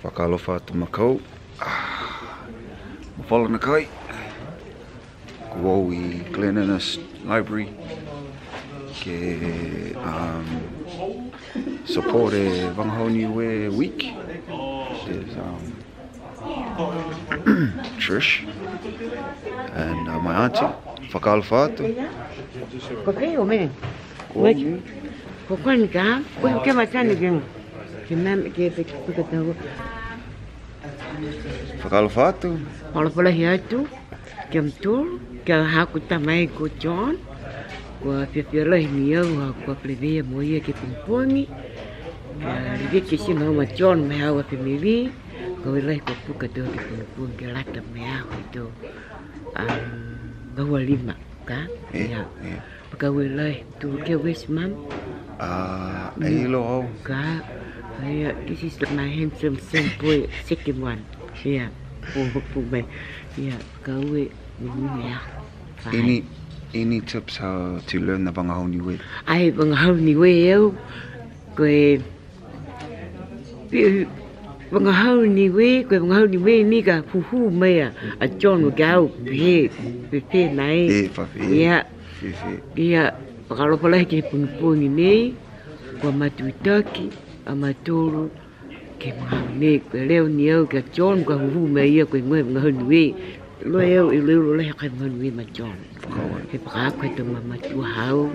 Whakalofa atu makau. Mawhala na kai. Kuo I Glennis Library. Ke support e Vagahau Niue week. There's Trish and my auntie. Whakalofa atu. Kokai o me. Ko kwani ka, ko ke matani gen. Ke mam ke ke tau. Whakalofa atu. Ola pola hiatu. Ke mtu, ke haku tamai ko John. Ko fiafia ni au ko plevia moia ke pumpongi. Ke ke si no ma John me hawa family. Ko lai ko puka do ke pumpong ke lata me hawa do. Bawa lima ka. Ya. Pagawai lai tu ke wis mam. Hello. Ka. This is my handsome son boy, second one. Yeah. For me. Yeah. Pagawai ni. Any tips how to learn the Vagahau Niue? Ai Vagahau Niue eu. Koe Vagahau Niue, koe Vagahau Niue ni ka fuhu mea a John gau pe nai. Yeah. Ia pakalopola ke punpungi nei ko matutaki amatoro ke mane ko leo ni au ke John ko hu me ia ko ngoi Vagahau Niue lo eu I leo le ka Vagahau Niue ma John ke pa ko to mama tu hau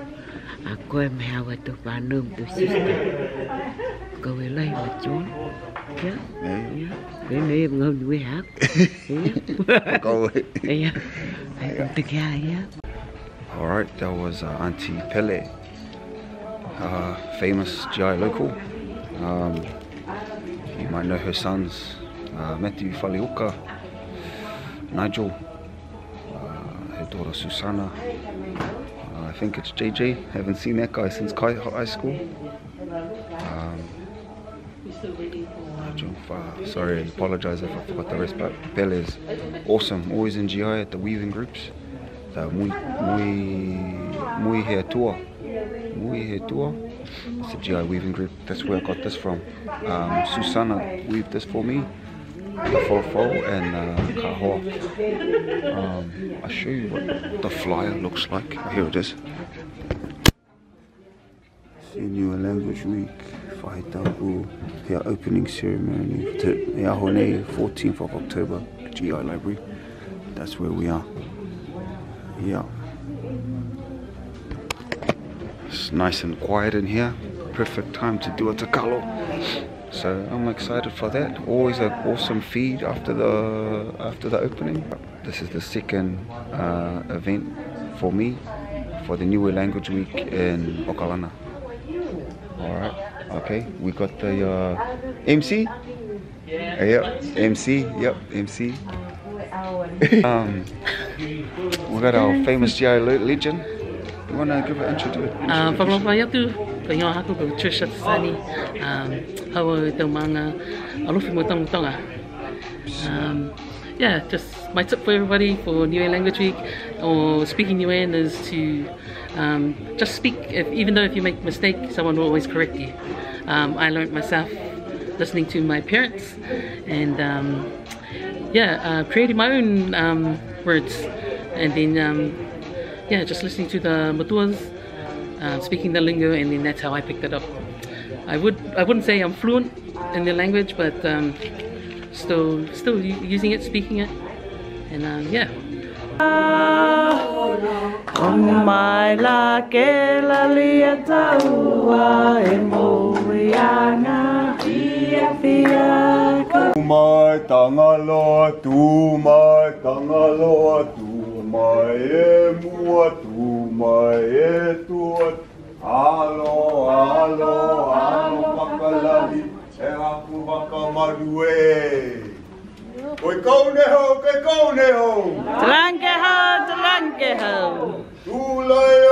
a ko me hawa to panom to sister ko we lai ma John ya ya ko nei Vagahau Niue ha Ko ya ai te kia ya. Alright, that was Auntie Pele, famous G.I local. You might know her sons, Matthew Faliuka, Nigel, her daughter Susana. I think it's JJ, haven't seen that guy since high school. Nigel, sorry, I apologize if I forgot the rest, but Pele is awesome, always in GI at the weaving groups. Mui he tua. It's a GI weaving group. That's where I got this from. Susana weaved this for me. Fofo and Kahoa. I'll show you what the flyer looks like. Here it is. G.I Niue Language Week. Faahi Tapu. Here opening ceremony. Hone 14th of October. GI Library. That's where we are. Yeah, it's nice and quiet in here. Perfect time to do a takalo. So I'm excited for that. Always an awesome feed after the opening. This is the second event for me for the Niue Language Week in Okalana. All right. Okay. We got the MC. Yep. MC. Yep. MC. We got our famous GI legend. You want to give an introduction? Yeah, just my tip for everybody for Niue Language Week or speaking Niuean is to just speak. Even though if you make a mistake, someone will always correct you. I learned myself listening to my parents and creating my own words, and then just listening to the matuas, speaking the lingo, and then that's how I picked it up. I wouldn't say I'm fluent in the language, but still using it, speaking it, and yeah. Tumai tangaloa, tumai e mua, tumai e tua. Alo, pakalali, e hapu wakamarue. Koe kaune ho. Talanke ho. Tūlai o.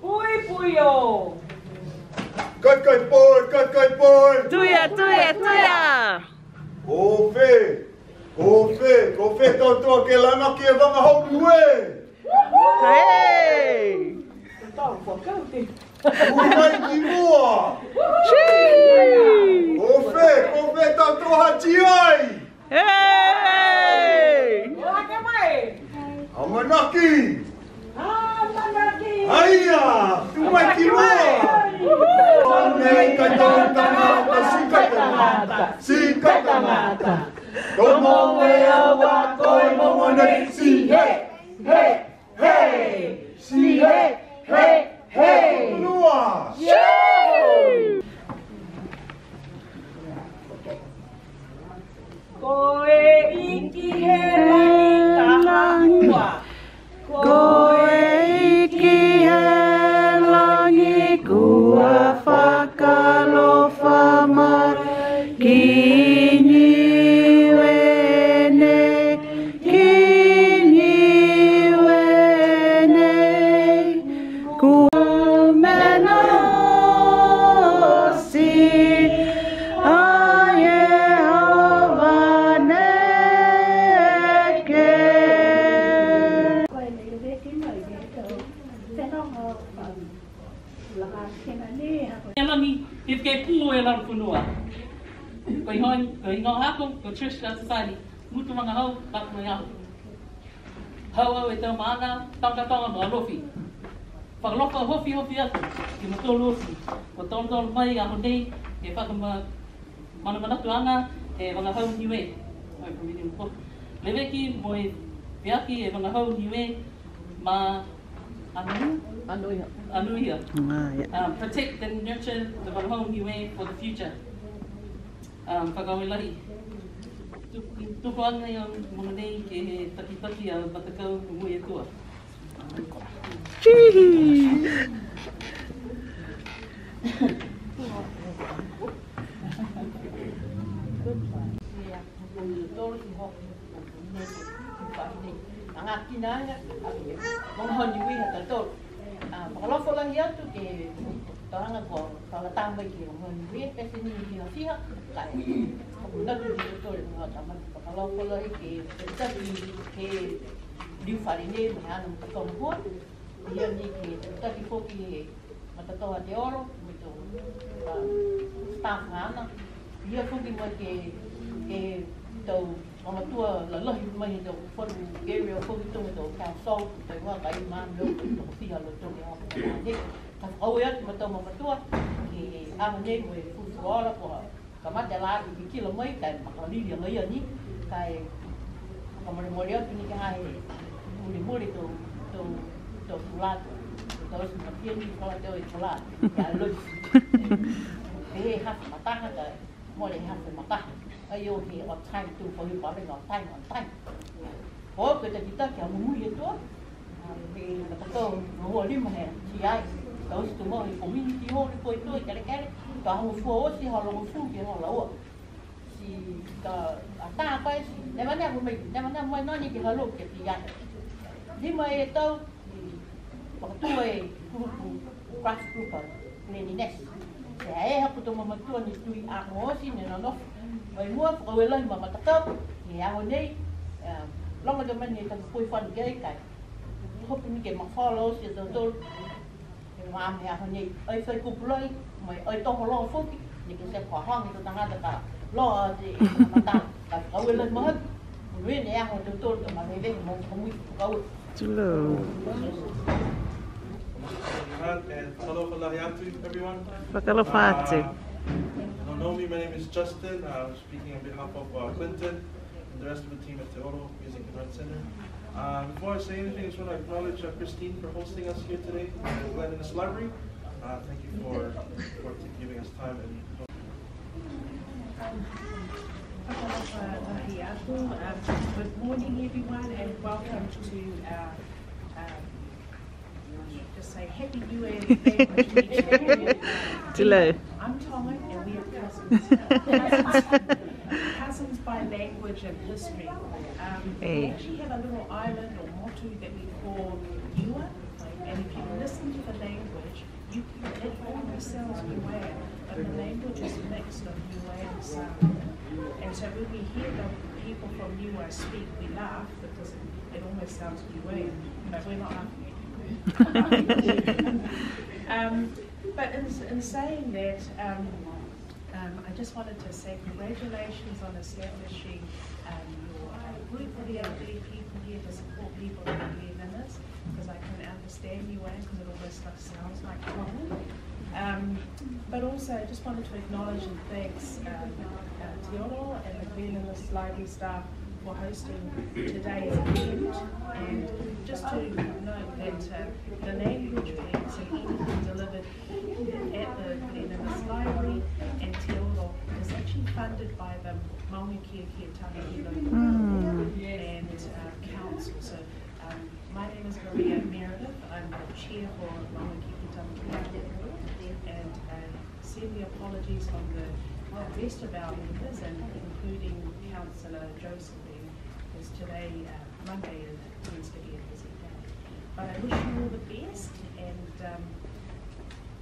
Pui o. Kai poi. Tuia. Ko fe tau ke lana ki e Vagahau Niue. Hey. Unai ki mua. Ko fe Whakakoha G.I! Hey! Amanaki! Aia! Tumai ki roa! Nei ka tau tangata, sika tangata. Tomo e awa koe mongo nei, si he, he, he! Si he, he, he! Lua! Koe iki he langi ka hahua. Koe iki he langi kua whakalofa mai. Ki niue nei, ki niue nei. Kua mena si. If ke pu e la funua. Ko ingo hako ko Trish Society. Mutu manga hau tak mai hau. Hau e te mana tanga no lofi. Whakalofa hofi atu. Ki mato lofi. Ko tolo mai a honei e whakama manatu anga e Vagahau Niue. Mai pamiri mpo. Leweki mo e viaki e Vagahau Niue ma Anuia. Protect and nurture the Vagahau Niue for the future. Whakawelahi. Tuko anga i mga nei ke he taki a batakau mui e tua. Ang kinanga, Vagahau Niue ha tato. Pakalofo lang atu ke taranga ko palatambay ki Vagahau Niue kasi ni fiha kai. Paguna tu dito mga taman pakalofo lang ke ke liu farine mahana matakompo. Dia ni ke tadi foki matatoa de oro mito staff hana. Dia foki mo ke tau mama tua la lahi mai do for area for to do ka so te wa kai man do to fia lo to ya ni ta o ya mama tua ki a ne mo fu ora ko ka ma de la ki kilo mai kai ma ka li ya ni kai ka mo mo ya ni ka ai mo to fulat to es ma pia ni ko to e fulat ya lo ha mata ha mo le ha mata ayo he on time tu for you bobbing on time. Oh, kita kia mui itu, di betul luar ni mana G.I. Tahu tu mau di community hall itu kali-kali, tahu fuo si halau fuo dia halau, si ka apa si, mana mai nani di halau ke G.I. Di mai itu waktu craft group ni nes. Saya aku tu mama tu ni tu aku si ni nano. Mai mua whakawela i mama takau, ni aho nei, longa de mani ka pui whan gei kai. Hopi ni ke mawhalo si tau tol, e maam he aho nei, ai whai kupulai, mai ai toho loa whoki, ni ke se whahang i to tangata ka loa te matang, ka whakawela i mahat. Mui ni aho tau tol, ka mahewe mo kamui whakawe. Tulo. And hello, everyone. Whakalofa atu. Know me, my name is Justin. I'm speaking on behalf of Clinton and the rest of the team at Te Oro Music and Arts Center. Before I say anything, I just want to acknowledge Christine for hosting us here today at Glendennis Library. Thank you for giving us time. Good morning, everyone, and welcome to our just say Happy New Year language meeting. I'm Tonga and we are cousins. Cousins by language and history. We actually have a little island or motu that we call Niue, and if you listen to the language, it almost sounds Niue, but the language is mixed of Niue and Sami. And so when we hear the people from Niue speak, we laugh because it almost sounds Niue, but we're not laughing. But in saying that, I just wanted to say congratulations on establishing your group for the elderly people here to support people with illness, because I can understand you because it almost sounds like home. But also I just wanted to acknowledge and thanks Te Oro and the Cleanliness Library staff for hosting today's event, and just to note that the language piece and anything delivered at the Cleanliness Library and Te Oro is actually funded by the Maunga Kia Tangahilo and Council. So my name is Maria Meredith. I'm the chair for Maunga Kia Tangahilo, and send the apologies from the rest of our members, and including Councillor Josephine, because today, Monday, tends to be a busy day. But I wish you all the best, and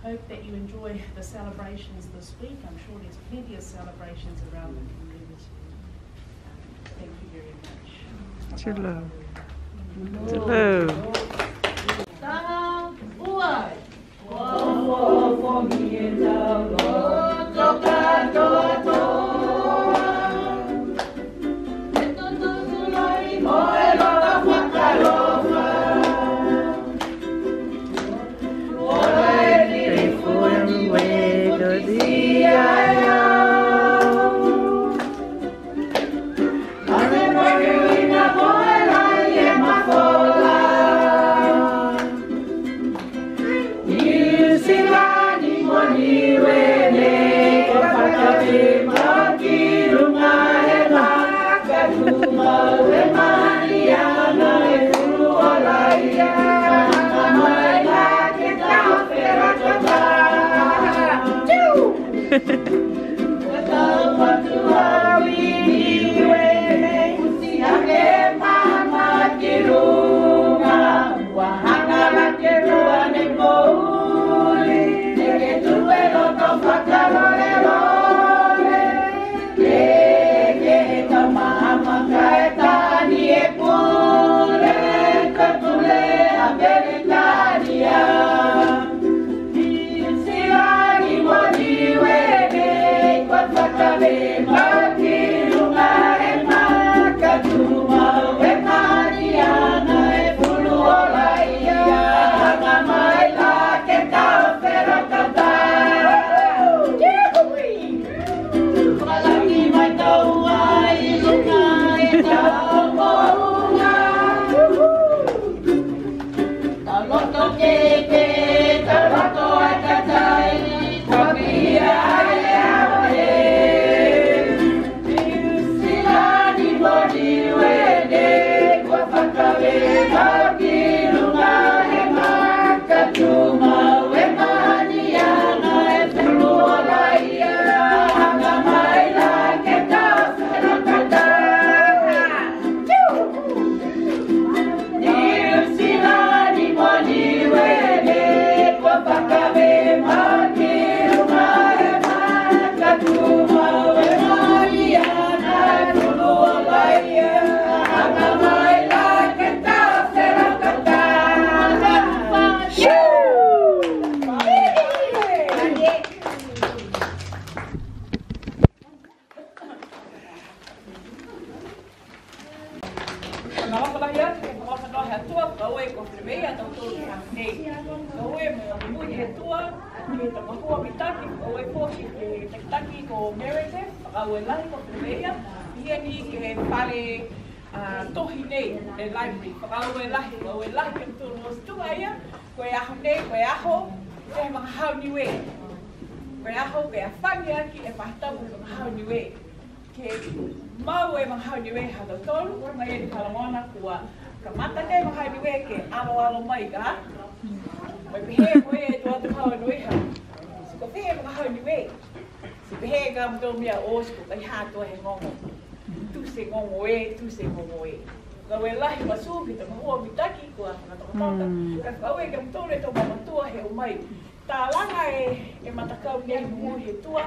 hope that you enjoy the celebrations this week. I'm sure there's plenty of celebrations around the community. Thank you very much. Vagahau Niue. Vagahau ke whangi aki e whahtapu Vagahau Niue. Ke mau e Vagahau Niue hata tolu, mai e kalamona kua ka mata ne Vagahau Niue ke alo mai ka. Mai pehe koe e tua Vagahau Niue ha. Siko pehe Vagahau Niue. Si pehe ka mto mia o siko kai hato he ngongo. Tu se ngongo e, tu se ngongo e. Kau e lahi masu ki te mahua mitaki kua whakatokotota. Ka kau e ka mtore tau mamatua he umai. Tā langa e matakau nei mu he tua.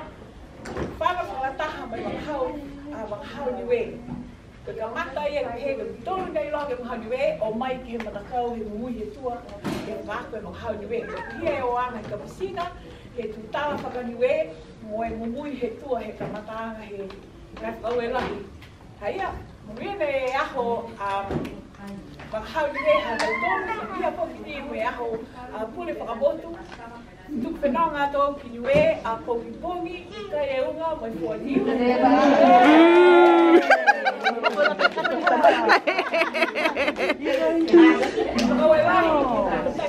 Whana whakataha mai Vagahau Niue. Ka mata ia ka he ka tolu nei loha ke Vagahau Niue o mai ki he matakau he mu he tua. Ke whako e Vagahau Niue. Ka pia e o ana ka pasina he tu tawa whakaniue Moe mumui he tua he tamatanga he Vagahau e lahi. Haia, monuina e aho Vagahau Niue ha tautonu, ia po ki ni me aho pule whakamotu. Tuk whenanga tō ki Niue a Pokipongi, kai e unga mai fuatiu. Vagahau e lahi,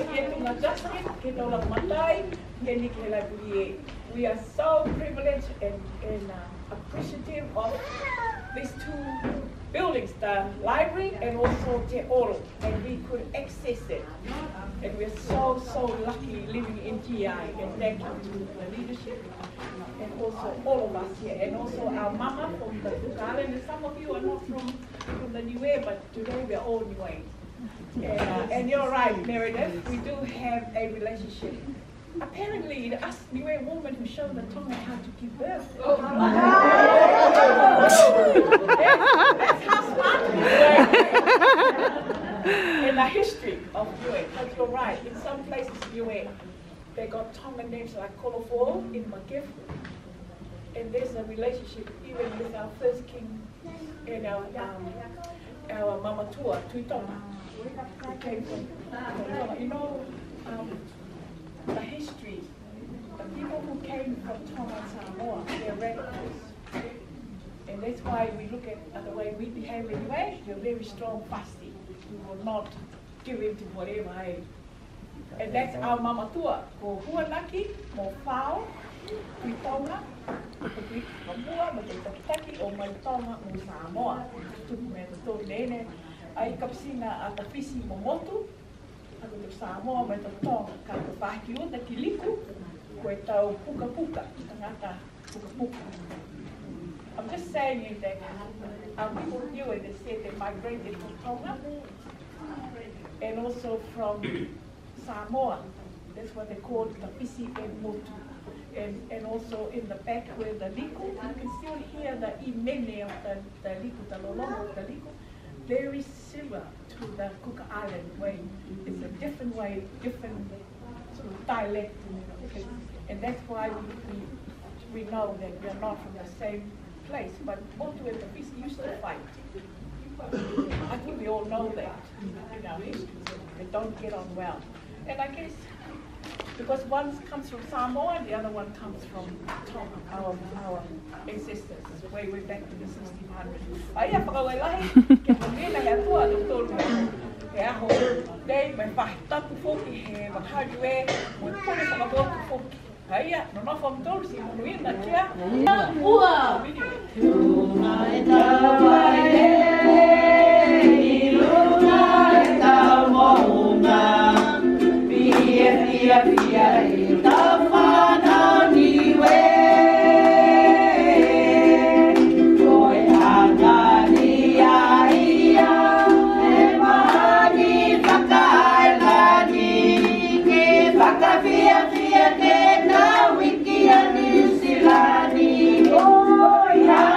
ki e tunga Justin, ke tō lau matai, ke ni ke lai puli e. We are so privileged and appreciative of these two buildings, the library and also Te Oro, and we could access it. And we're so lucky living in GI, and thank you to the leadership and also all of us here, and also our mama from the Cook Island, and some of you are not from the Niue, but today we're all Niue. And you're right, Meredith, we do have a relationship. Apparently, the us Niue woman who showed the tongue how to give birth. That's how smart we were. In the history of Niue, but you're right, in some places Niue, they got Tonga names like Kolofo in Makif. And there's a relationship even with our first king and our Mama Tua, Tuitonga. Who came from Tonga. You know, the history, the people who came from Tonga and Samoa, they're relatives. And that's why we look at the way we behave anyway. You're very strong, fasty. We will not give in to whatever. And that's our Mama Tua. Ko huanaki, mo whao, kui Tonga, kui Mamua, mo te takitaki, o mai Tonga, mo Samoa. Tuku mea te tō nene. Ai kapsina a tawhisi mo motu. Ako te Samoa mai te tonga ka te whaki o te kiliku, koe tau puka puka, tangata puka puka. I'm just saying that our people knew it, they said they migrated from Tonga and also from Samoa. That's what they called the Pisi and Motu. And also in the back where the liku, you can still hear the imene of the liku, the lolongo of the liku. Very similar to the Cook Island way. It's a different way, different sort of dialect. And that's why we know that we are not from the same place. But Motu and the Pisi used to fight. I think we all know that in our history. They don't get on well. And I guess because one comes from Samoa and the other one comes from Tonga, our ancestors, way back in the 1600s. Ai whakawai lahi, ke pamena hea tua te tōru he aho. Dei, mai whahi tapu whoki he Vagahau Niue, mo pone whakabotu whoki. Haia, no no wham tōru si monuina kia. Ua! Tūna e tawai e, iluna e tamohunga. Pia e Vagahau Niue, koe hanga nia ia, e mahani whakaelani, ke whakawhia ke na wiki a New Zealandi, koe hanga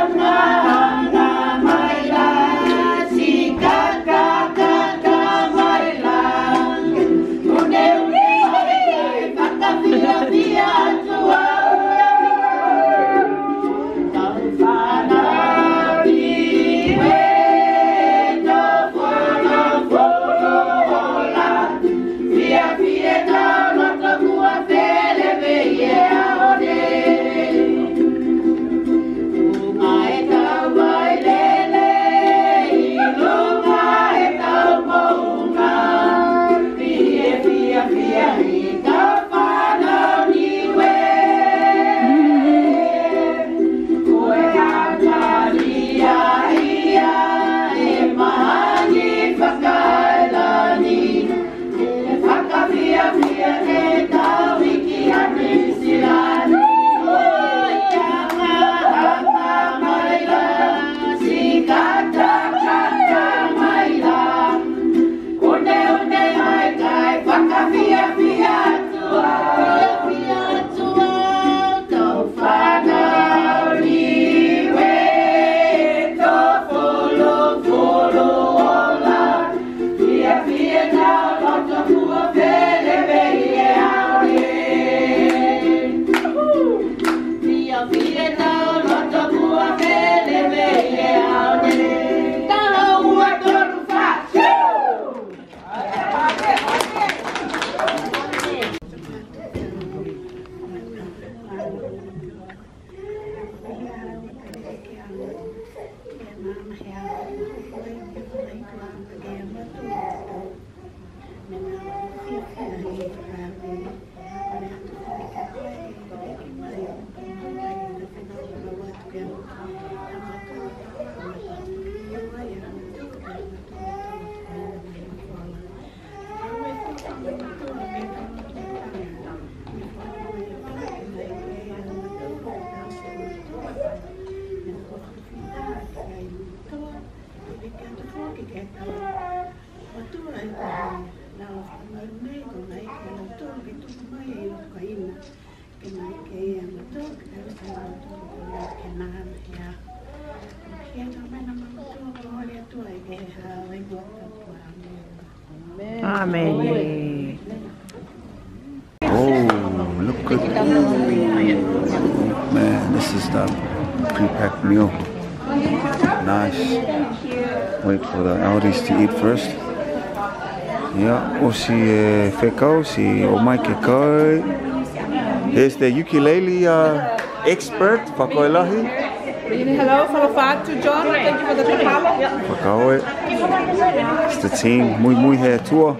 Amen. Oh, look good. Man, this is the pre-packed meal. Nice. Wait for the Audis to eat first. Yeah, o si whekau, si o mai ke kai. Here's the ukulele expert, Whakoelahi. Hello, Falafatu, John. Thank you for the papalo. Whakaoe. It's the team. Mui he tour.